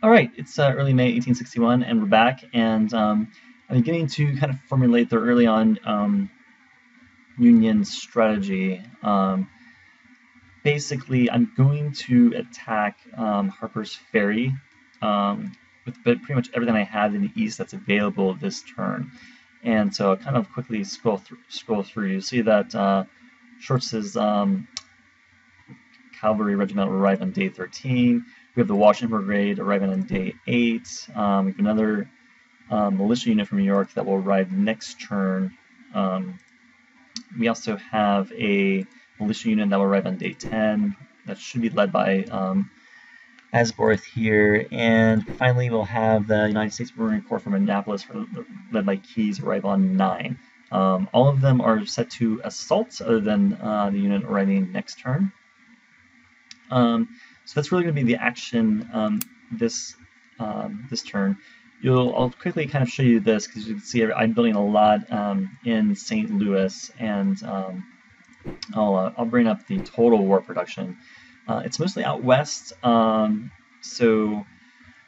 All right, it's early May 1861, and we're back, and I'm beginning to kind of formulate the early on Union strategy. Basically, I'm going to attack Harpers Ferry with pretty much everything I have in the east that's available this turn. And so I'll kind of quickly scroll through. You see that Shorts's cavalry regiment will arrive on day 13. We have the Washington Brigade arriving on day 8. We have another militia unit from New York that will arrive next turn. We also have a militia unit that will arrive on day 10. That should be led by Asborth here. And finally, we'll have the United States Marine Corps from Annapolis, led by Keyes, arrive on 9. All of them are set to assault, other than the unit arriving next turn. So that's really going to be the action this turn. I'll quickly kind of show you this because you can see I'm building a lot in St. Louis, and I'll bring up the total war production. It's mostly out west, so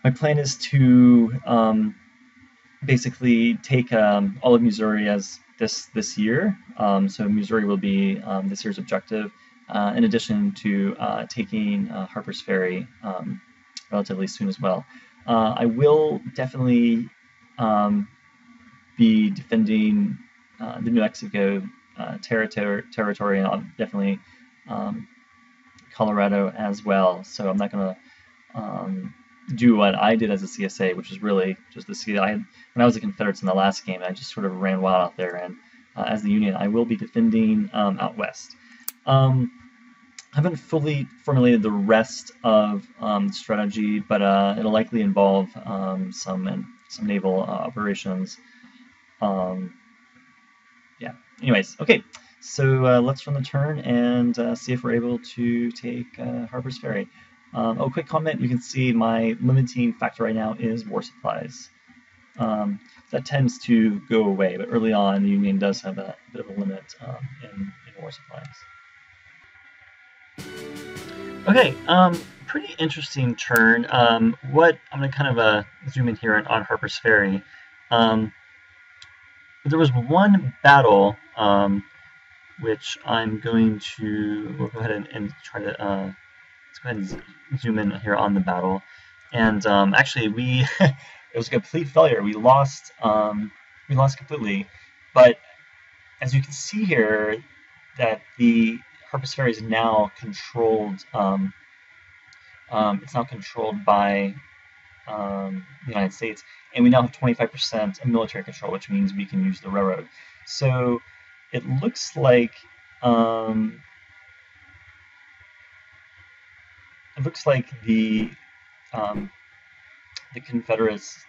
my plan is to basically take all of Missouri as this year. So Missouri will be this year's objective, in addition to taking Harpers Ferry relatively soon as well. I will definitely be defending the New Mexico territory, and definitely Colorado as well. So I'm not going to do what I did as a CSA, which is really just the CSA. When I was a Confederates in the last game, I just sort of ran wild out there, and as the Union, I will be defending out west. I haven't fully formulated the rest of the strategy, but it'll likely involve some naval operations. Yeah. Anyways, okay. So let's run the turn and see if we're able to take Harpers Ferry. Quick comment. You can see my limiting factor right now is war supplies. That tends to go away, but early on, the Union does have a bit of a limit in war supplies. Okay, pretty interesting turn. I'm gonna kind of zoom in here on Harper's Ferry. There was one battle which I'm going to we'll go ahead and try to let's go ahead and zoom in here on the battle. And actually, it was a complete failure. We lost completely. But as you can see here, that the Harpers Ferry is now controlled. It's now controlled by the United States, and we now have 25% military control, which means we can use the railroad. So it looks like the Confederates,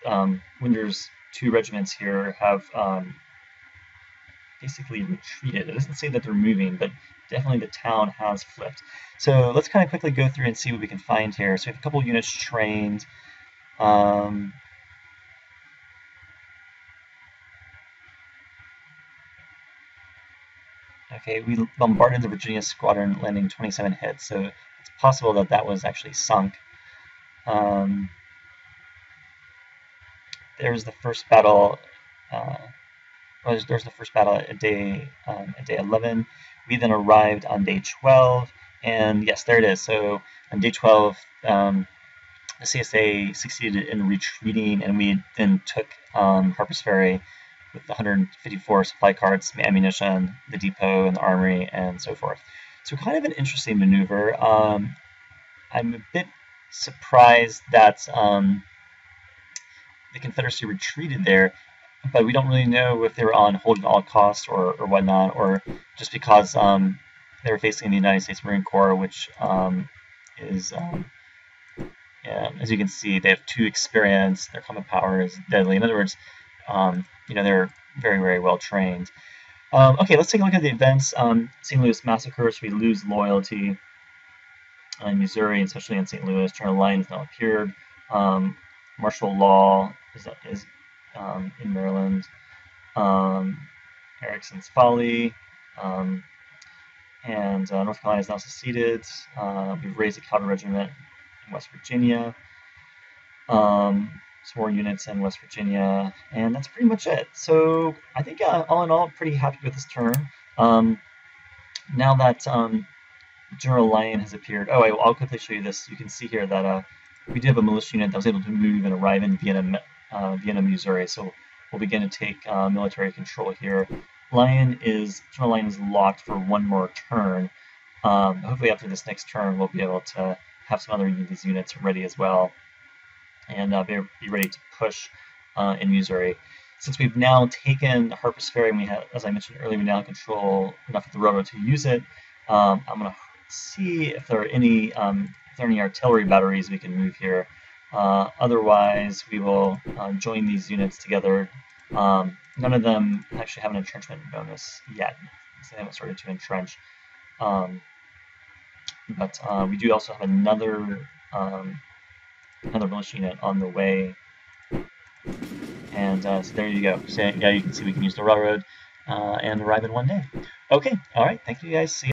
Winder's 2 regiments here, have basically retreated. It doesn't say that they're moving, but definitely the town has flipped. So let's kind of quickly go through and see what we can find here. So we have a couple units trained. Okay, we bombarded the Virginia squadron, landing 27 hits, so it's possible that that was actually sunk. There's the first battle. There's the first battle at day 11. We then arrived on day 12, and yes, there it is. So on day 12, the CSA succeeded in retreating, and we then took Harpers Ferry with 154 supply carts, ammunition, the depot, and the armory, and so forth. So kind of an interesting maneuver. I'm a bit surprised that the Confederacy retreated there, but we don't really know if they were on hold at all costs or whatnot, or just because they were facing the United States Marine Corps, which is, as you can see, they have 2 experience. Their combat power is deadly. In other words, they're very, very well trained. Okay, let's take a look at the events. St. Louis massacres. We lose loyalty in Missouri, especially in St. Louis. General Lyons now appeared. Martial law is in Maryland. Erickson's Folly. And North Carolina is now seceded. We've raised a cavalry regiment in West Virginia. some more units in West Virginia, and that's pretty much it. So I think all in all, pretty happy with this turn. Now that General Lyon has appeared. Oh, I'll quickly show you this. You can see here that we do have a militia unit that was able to move and arrive in Vienna, Missouri. So we'll begin to take military control here. General Lyon is locked for one more turn. Hopefully after this next turn, we'll be able to have some other of these units ready as well, and be ready to push in Missouri. Since we've now taken Harpers Ferry, and we have, as I mentioned earlier, we now control enough of the railroad to use it. I'm going to see if there are any artillery batteries we can move here. Otherwise, we will join these units together. None of them actually have an entrenchment bonus yet, so they haven't started to entrench. But we do also have another militia unit on the way, and so there you go. So yeah, you can see we can use the railroad and arrive in one day. Okay, all right. Thank you guys. See you.